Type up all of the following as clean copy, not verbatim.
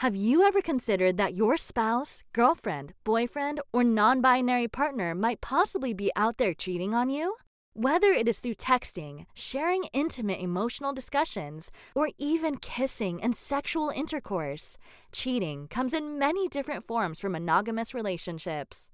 Have you ever considered that your spouse, girlfriend, boyfriend, or non-binary partner might possibly be out there cheating on you? Whether it is through texting, sharing intimate emotional discussions, or even kissing and sexual intercourse, cheating comes in many different forms for monogamous relationships.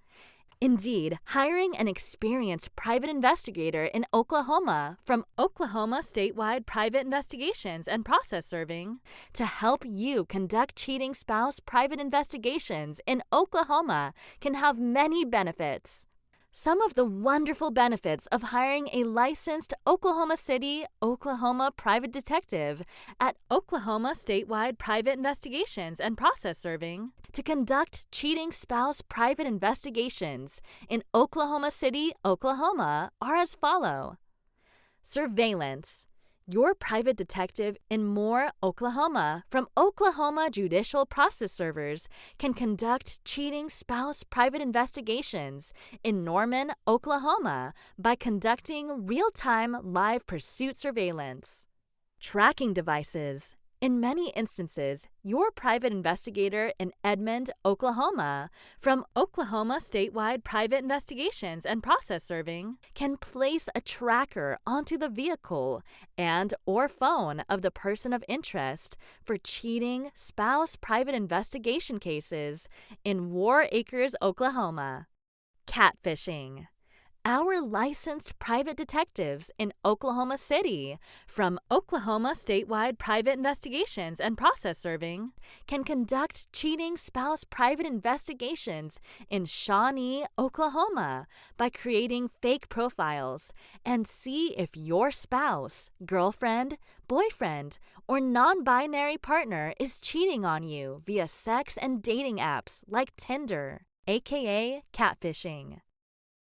Indeed, hiring an experienced private investigator in Oklahoma from Oklahoma Statewide Private Investigations and Process Serving to help you conduct cheating spouse private investigations in Oklahoma can have many benefits. Some of the wonderful benefits of hiring a licensed Oklahoma City, Oklahoma private detective at Oklahoma Statewide Private Investigations and Process Serving to conduct cheating spouse private investigations in Oklahoma City, Oklahoma are as follow. Surveillance. Your private detective in Moore, Oklahoma, from Oklahoma Judicial Process Servers can conduct cheating spouse private investigations in Norman, Oklahoma by conducting real-time live pursuit surveillance. Tracking devices. In many instances, your private investigator in Edmond, Oklahoma, from Oklahoma Statewide Private Investigations and Process Serving, can place a tracker onto the vehicle and/or phone of the person of interest for cheating spouse private investigation cases in War Acres, Oklahoma. Catfishing. Our licensed private detectives in Oklahoma City from Oklahoma Statewide Private Investigations and Process Serving can conduct cheating spouse private investigations in Shawnee, Oklahoma by creating fake profiles and see if your spouse, girlfriend, boyfriend, or non-binary partner is cheating on you via sex and dating apps like Tinder, aka catfishing.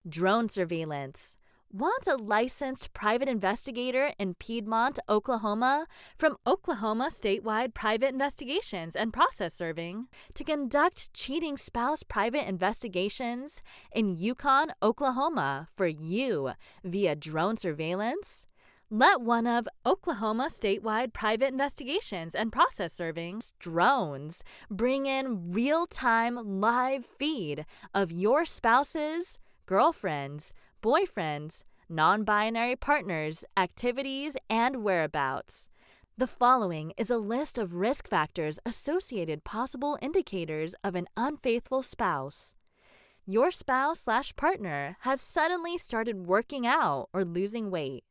Drone surveillance. Want a licensed private investigator in Piedmont, Oklahoma, from Oklahoma Statewide Private Investigations and Process Serving to conduct cheating spouse private investigations in Yukon, Oklahoma for you via drone surveillance? Let one of Oklahoma Statewide Private Investigations and Process Serving's drones bring in real-time live feed of your spouse's, girlfriends, boyfriends, non-binary partners, activities, and whereabouts. The following is a list of risk factors associated possible indicators of an unfaithful spouse. Your spouse/partner has suddenly started working out or losing weight.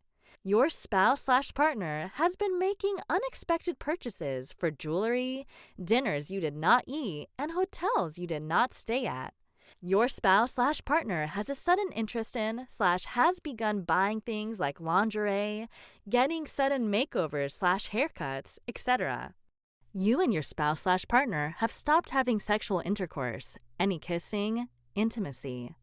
Your spouse/partner has been making unexpected purchases for jewelry, dinners you did not eat, and hotels you did not stay at. Your spouse/partner has a sudden interest in/has begun buying things like lingerie, getting sudden makeovers/haircuts, etc. You and your spouse/partner have stopped having sexual intercourse, any kissing, intimacy.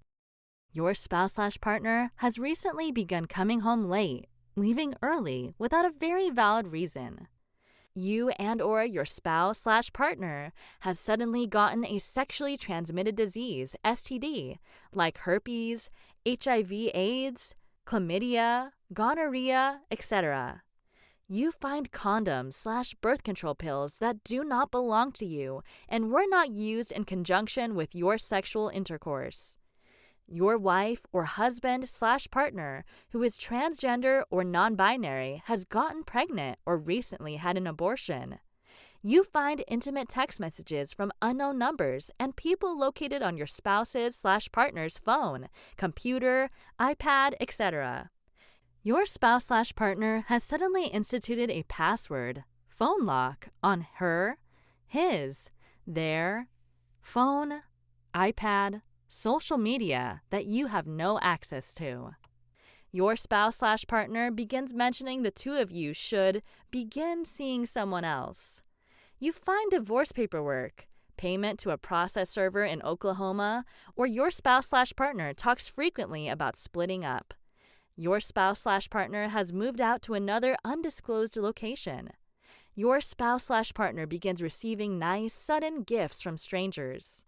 Your spouse/partner has recently begun coming home late, leaving early without a very valid reason. You and/or your spouse/partner has suddenly gotten a sexually transmitted disease, STD, like herpes, HIV/AIDS, chlamydia, gonorrhea, etc. You find condoms/birth control pills that do not belong to you and were not used in conjunction with your sexual intercourse. Your wife or husband/partner who is transgender or non-binary has gotten pregnant or recently had an abortion. You find intimate text messages from unknown numbers and people located on your spouse's/partner's phone, computer, iPad, etc. Your spouse/partner has suddenly instituted a password, phone lock, on her, his, their phone, iPad, social media that you have no access to. Your spouse/partner begins mentioning the two of you should begin seeing someone else. You find divorce paperwork, payment to a process server in Oklahoma, or your spouse/partner talks frequently about splitting up. Your spouse/partner has moved out to another undisclosed location. Your spouse/partner begins receiving nice, sudden gifts from strangers.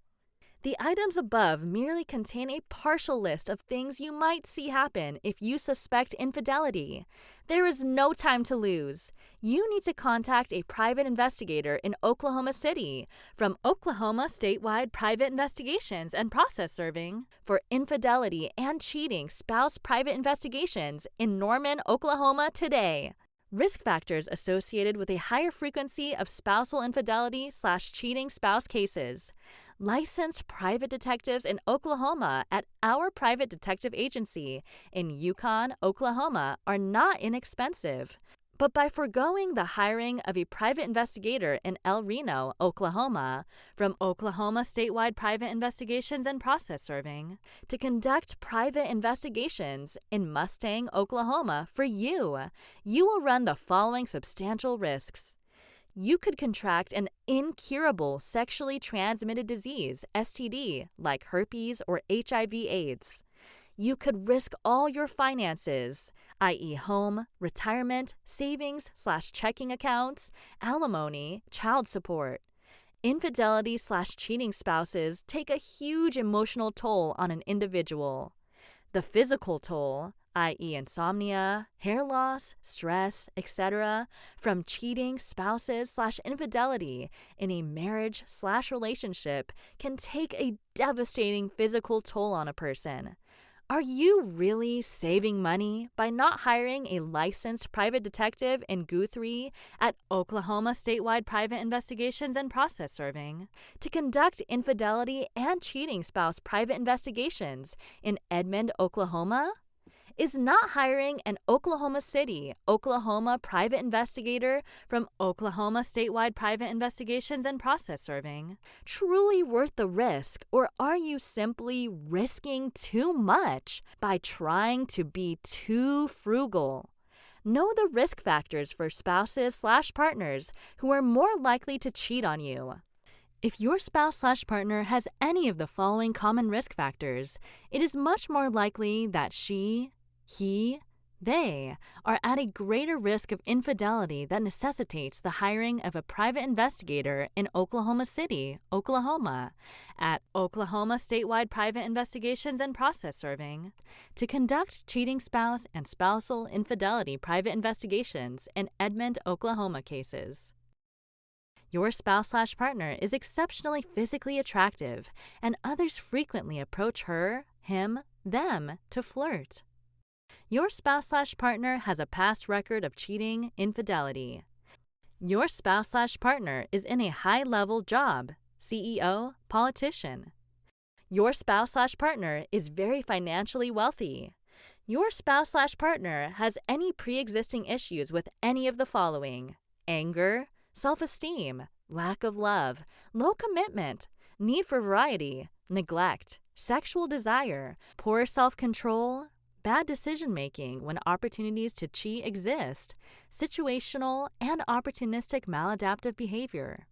The items above merely contain a partial list of things you might see happen if you suspect infidelity. There is no time to lose. You need to contact a private investigator in Oklahoma City from Oklahoma Statewide Private Investigations and Process Serving for infidelity and cheating spouse private investigations in Norman, Oklahoma today. Risk factors associated with a higher frequency of spousal infidelity/cheating spouse cases. Licensed private detectives in Oklahoma at our private detective agency in Yukon, Oklahoma are not inexpensive. But by foregoing the hiring of a private investigator in El Reno, Oklahoma, from Oklahoma Statewide Private Investigations and Process Serving, to conduct private investigations in Mustang, Oklahoma for you will run the following substantial risks. You could contract an incurable sexually transmitted disease, STD, like herpes or HIV/AIDS. You could risk all your finances, i.e. home, retirement, savings/checking accounts, alimony, child support. Infidelity/cheating spouses take a huge emotional toll on an individual. The physical toll, i.e. insomnia, hair loss, stress, etc., from cheating spouses/infidelity in a marriage/relationship can take a devastating physical toll on a person. Are you really saving money by not hiring a licensed private detective in Guthrie at Oklahoma Statewide Private Investigations and Process Serving to conduct infidelity and cheating spouse private investigations in Edmond, Oklahoma? Is not hiring an Oklahoma City, Oklahoma private investigator from Oklahoma Statewide Private Investigations and Process Serving truly worth the risk, or are you simply risking too much by trying to be too frugal? Know the risk factors for spouses/partners who are more likely to cheat on you. If your spouse/partner has any of the following common risk factors, it is much more likely that she, he, they are at a greater risk of infidelity that necessitates the hiring of a private investigator in Oklahoma City, Oklahoma, at Oklahoma Statewide Private Investigations and Process Serving to conduct cheating spouse and spousal infidelity private investigations in Edmond, Oklahoma cases. Your spouse/partner is exceptionally physically attractive, and others frequently approach her, him, them to flirt. Your spouse/partner has a past record of cheating, infidelity. Your spouse/partner is in a high-level job, CEO, politician. Your spouse/partner is very financially wealthy. Your spouse/partner has any pre-existing issues with any of the following: anger, self-esteem, lack of love, low commitment, need for variety, neglect, sexual desire, poor self-control, bad decision-making when opportunities to cheat exist, situational and opportunistic maladaptive behavior.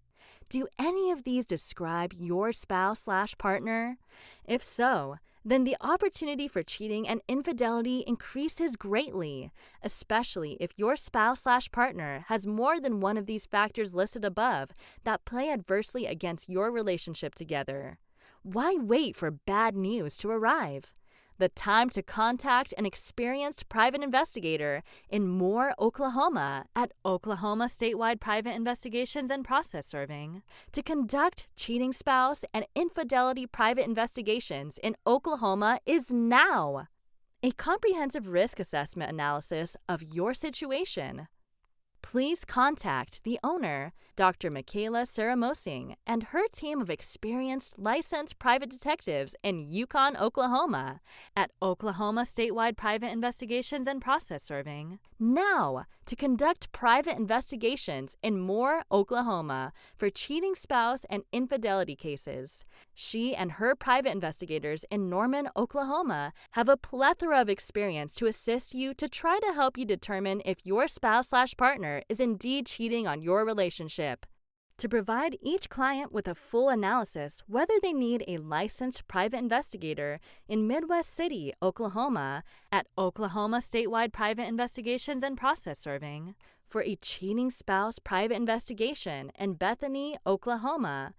Do any of these describe your spouse/partner? If so, then the opportunity for cheating and infidelity increases greatly, especially if your spouse/partner has more than one of these factors listed above that play adversely against your relationship together. Why wait for bad news to arrive? The time to contact an experienced private investigator in Moore, Oklahoma at Oklahoma Statewide Private Investigations and Process Serving to conduct cheating spouse and infidelity private investigations in Oklahoma is now. A comprehensive risk assessment analysis of your situation. Please contact the owner, Dr. Makayla Keefe, and her team of experienced licensed private detectives in Yukon, Oklahoma, at Oklahoma Statewide Private Investigations and Process Serving now to conduct private investigations in Moore, Oklahoma for cheating spouse and infidelity cases. She and her private investigators in Norman, Oklahoma have a plethora of experience to assist you to try to help you determine if your spouse/partner is indeed cheating on your relationship. To provide each client with a full analysis whether they need a licensed private investigator in Midwest City, Oklahoma, at Oklahoma Statewide Private Investigations and Process Serving, for a cheating spouse private investigation in Bethany, Oklahoma,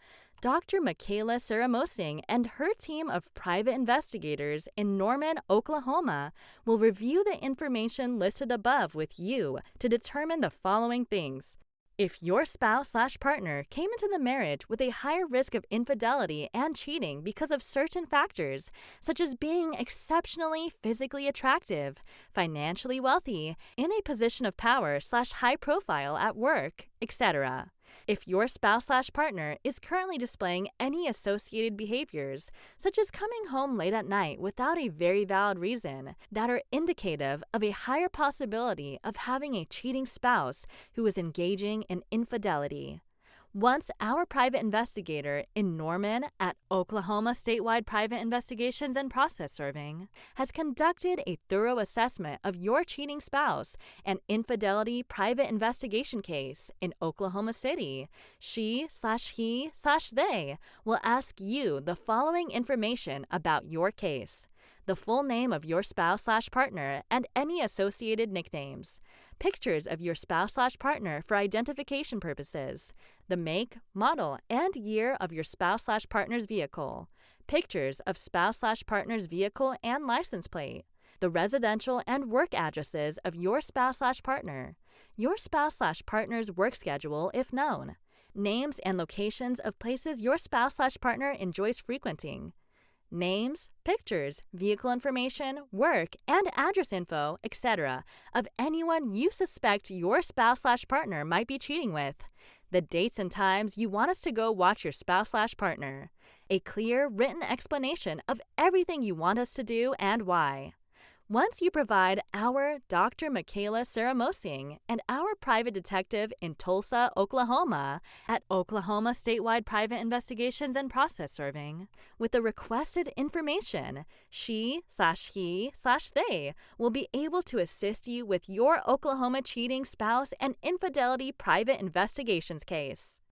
Dr. Makayla Keefe and her team of private investigators in Norman, Oklahoma, will review the information listed above with you to determine the following things. If your spouse/partner came into the marriage with a higher risk of infidelity and cheating because of certain factors, such as being exceptionally physically attractive, financially wealthy, in a position of power/high profile at work, etc. If your spouse/partner is currently displaying any associated behaviors, such as coming home late at night without a very valid reason, that are indicative of a higher possibility of having a cheating spouse who is engaging in infidelity. Once our private investigator in Norman at Oklahoma Statewide Private Investigations and Process Serving has conducted a thorough assessment of your cheating spouse and infidelity private investigation case in Oklahoma City, she/he/they will ask you the following information about your case: the full name of your spouse/partner and any associated nicknames, pictures of your spouse/partner for identification purposes, the make, model, and year of your spouse/partner's vehicle, pictures of spouse/partner's vehicle and license plate, the residential and work addresses of your spouse/partner, your spouse/partner's work schedule if known, names and locations of places your spouse/partner enjoys frequenting, names, pictures, vehicle information, work, and address info, etc. of anyone you suspect your spouse/partner might be cheating with, the dates and times you want us to go watch your spouse/partner, a clear written explanation of everything you want us to do and why. Once you provide our Dr. Makayla Keefe and our private detective in Tulsa, Oklahoma, at Oklahoma Statewide Private Investigations and Process Serving, with the requested information, she/he/they will be able to assist you with your Oklahoma cheating spouse and infidelity private investigations case.